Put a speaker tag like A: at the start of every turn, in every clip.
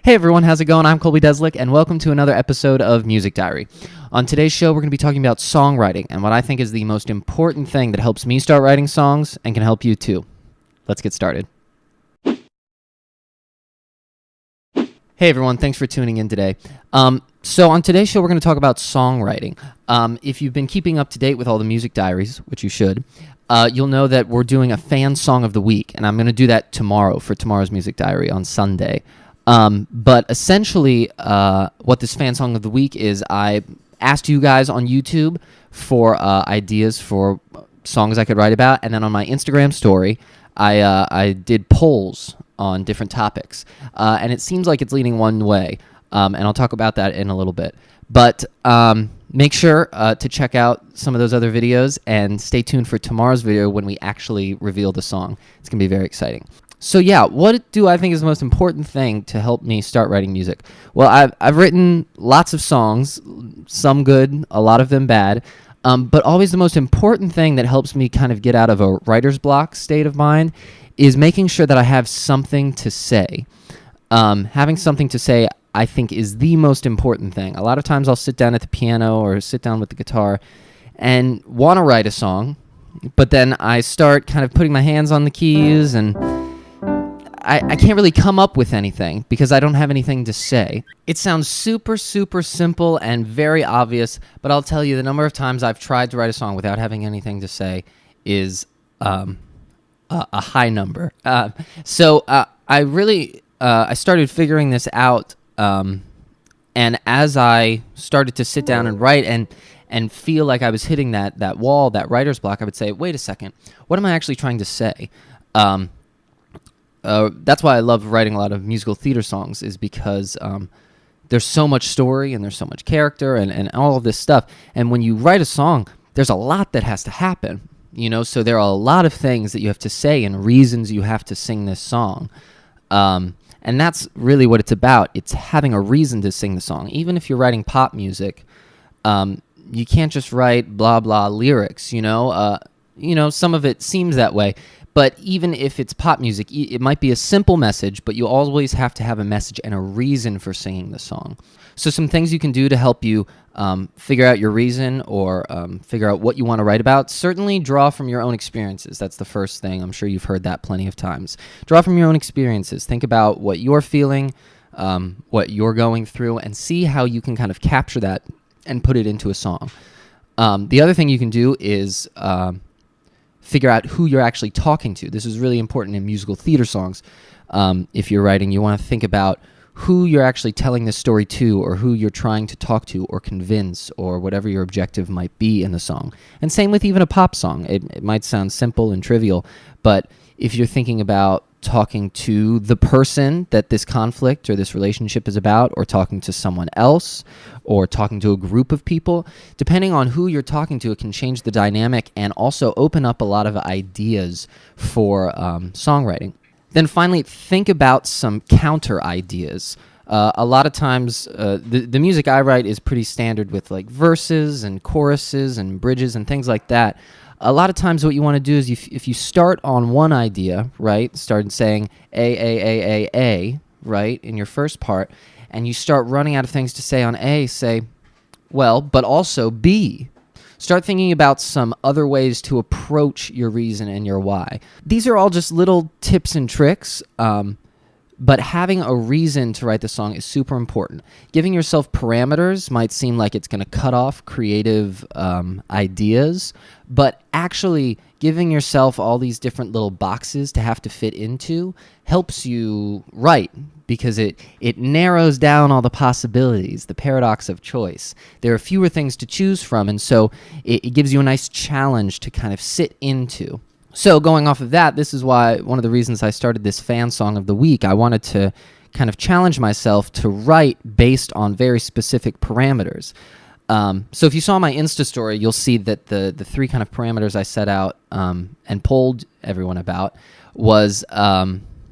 A: Hey everyone, how's it going? I'm Colby Dezelick, and welcome to another episode of Music Diary. On today's show, we're going to be talking about songwriting and what I think is the most important thing that helps me start writing songs and can help you too. Let's get started. Hey everyone, thanks for tuning in today. So on today's show, we're going to talk about songwriting. If you've been keeping up to date with all the music diaries, which you should, you'll know that we're doing a fan song of the week, and I'm going to do that tomorrow for tomorrow's music diary on Sunday. But essentially, what this fan song of the week is, I asked you guys on YouTube for ideas for songs I could write about, and then on my Instagram story, I did polls on different topics, and it seems like it's leaning one way, and I'll talk about that in a little bit. But make sure to check out some of those other videos, and stay tuned for tomorrow's video when we actually reveal the song. It's going to be very exciting. So yeah, what do I think is the most important thing to help me start writing music? Well, I've written lots of songs, some good, a lot of them bad, but always the most important thing that helps me kind of get out of a writer's block state of mind is making sure that I have something to say. Having something to say, I think, is the most important thing. A lot of times I'll sit down at the piano or sit down with the guitar and want to write a song, but then I start kind of putting my hands on the keys and I can't really come up with anything because I don't have anything to say. It sounds super, super simple and very obvious, but I'll tell you the number of times I've tried to write a song without having anything to say is a high number. So I started figuring this out, and as I started to sit down and write and feel like I was hitting that wall, that writer's block, I would say, wait a second, what am I actually trying to say? That's why I love writing a lot of musical theater songs, is because there's so much story and there's so much character and all of this stuff. And when you write a song, there's a lot that has to happen, so there are a lot of things that you have to say and reasons you have to sing this song. And that's really what it's about. It's having a reason to sing the song. Even if you're writing pop music, you can't just write blah, blah lyrics, some of it seems that way. But even if it's pop music, it might be a simple message, but you always have to have a message and a reason for singing the song. So some things you can do to help you figure out your reason or figure out what you want to write about. Certainly draw from your own experiences. That's the first thing. I'm sure you've heard that plenty of times. Draw from your own experiences. Think about what you're feeling, what you're going through, and see how you can kind of capture that and put it into a song. The other thing you can do is figure out who you're actually talking to. This is really important in musical theater songs. If you're writing, you want to think about who you're actually telling this story to, or who you're trying to talk to or convince, or whatever your objective might be in the song. And same with even a pop song. It might sound simple and trivial, but if you're thinking about talking to the person that this conflict or this relationship is about, or talking to someone else, or talking to a group of people, depending on who you're talking to, it can change the dynamic and also open up a lot of ideas for songwriting. Then finally, think about some counter ideas. A lot of times, the music I write is pretty standard with like verses and choruses and bridges and things like that. A lot of times what you want to do is if you start on one idea, right, start saying A, right, in your first part, and you start running out of things to say on A, say, well, but also B. Start thinking about some other ways to approach your reason and your why. These are all just little tips and tricks, but having a reason to write the song is super important. Giving yourself parameters might seem like it's going to cut off creative ideas, but actually giving yourself all these different little boxes to have to fit into helps you write, because it narrows down all the possibilities, the paradox of choice. There are fewer things to choose from, and so it gives you a nice challenge to kind of sit into. So going off of that, this is why one of the reasons I started this fan song of the week. I wanted to kind of challenge myself to write based on very specific parameters. So if you saw my Insta story, you'll see that the three kind of parameters I set out and polled everyone about was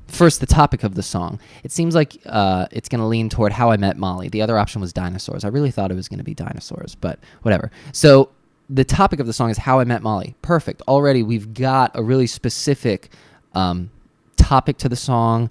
A: first, the topic of the song. It seems like it's going to lean toward How I Met Molly. The other option was dinosaurs. I really thought it was going to be dinosaurs, but whatever. So the topic of the song is How I Met Molly. Perfect. Already we've got a really specific topic to the song.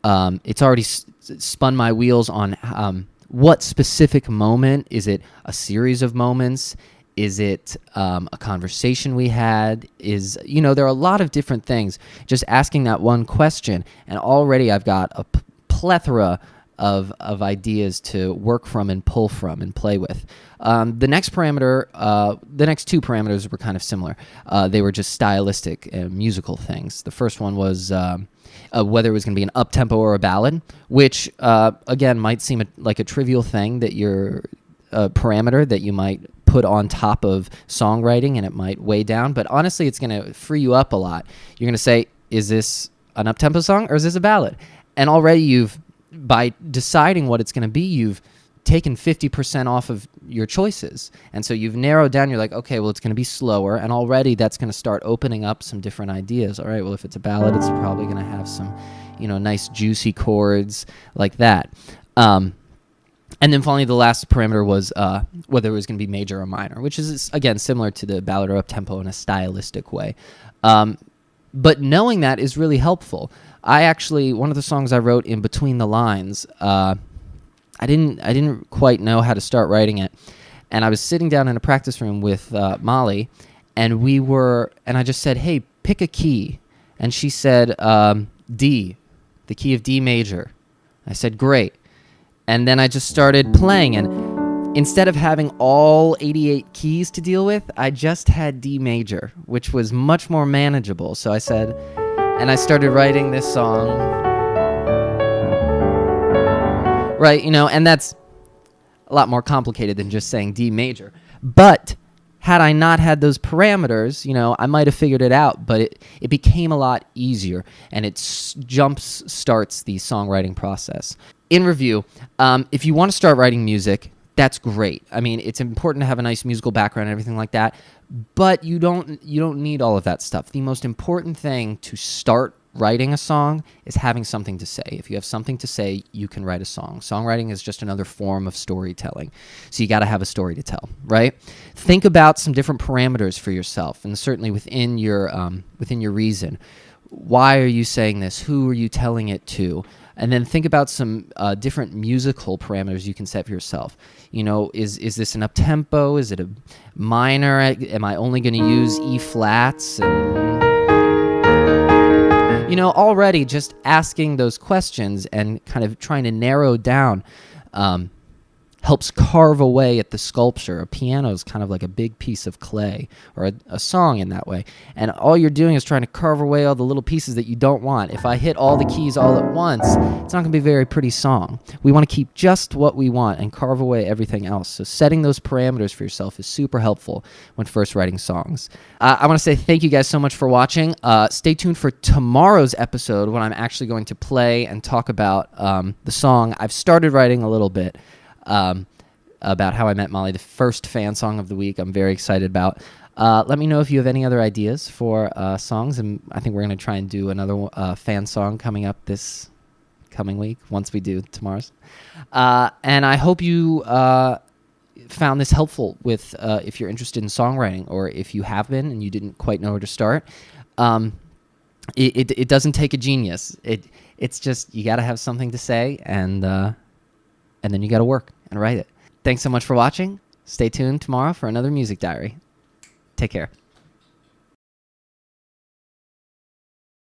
A: It's already spun my wheels on what specific moment. Is it a series of moments? Is it a conversation we had? There are a lot of different things. Just asking that one question, and already I've got a plethora of ideas to work from and pull from and play with. The next two parameters were kind of similar. They were just stylistic and musical things. The first one was whether it was going to be an up-tempo or a ballad, which, again, might seem like a trivial thing that you're a parameter that you might put on top of songwriting and it might weigh down, but honestly, it's going to free you up a lot. You're going to say, is this an up-tempo song or is this a ballad? And already by deciding what it's going to be, you've taken 50% off of your choices. And so you've narrowed down, you're like, okay, well, it's going to be slower. And already that's going to start opening up some different ideas. All right, well, if it's a ballad, it's probably going to have some, nice juicy chords like that. And then finally, the last parameter was whether it was going to be major or minor, which is, again, similar to the ballad or up-tempo in a stylistic way. But knowing that is really helpful. One of the songs I wrote in between the lines, I didn't quite know how to start writing it. And I was sitting down in a practice room with Molly, and I just said, hey, pick a key. And she said, D, the key of D major. I said, great. And then I just started playing, and instead of having all 88 keys to deal with, I just had D major, which was much more manageable. So I started writing this song. Right, and that's a lot more complicated than just saying D major. But had I not had those parameters, I might have figured it out, but it became a lot easier, and it starts the songwriting process. In review, if you want to start writing music, that's great. I mean, it's important to have a nice musical background and everything like that, but you don't need all of that stuff. The most important thing to start writing a song is having something to say. If you have something to say, you can write a song. Songwriting is just another form of storytelling. So you got to have a story to tell, right? Think about some different parameters for yourself, and certainly within your reason. Why are you saying this? Who are you telling it to? And then think about some different musical parameters you can set for yourself. Is this an up-tempo? Is it a minor? Am I only going to use E flats? Already just asking those questions and kind of trying to narrow down helps carve away at the sculpture. A piano is kind of like a big piece of clay, or a song in that way. And all you're doing is trying to carve away all the little pieces that you don't want. If I hit all the keys all at once, it's not going to be a very pretty song. We want to keep just what we want and carve away everything else. So setting those parameters for yourself is super helpful when first writing songs. I want to say thank you guys so much for watching. Stay tuned for tomorrow's episode when I'm actually going to play and talk about the song I've started writing a little bit. About How I Met Molly, the first fan song of the week. I'm very excited about. Let me know if you have any other ideas for songs, and I think we're going to try and do another fan song coming up this coming week once we do tomorrow's. And I hope you found this helpful with if you're interested in songwriting, or if you have been and you didn't quite know where to start. It doesn't take a genius. It's just you got to have something to say, and then you got to work and write it. Thanks so much for watching. Stay tuned tomorrow for another music diary. Take care.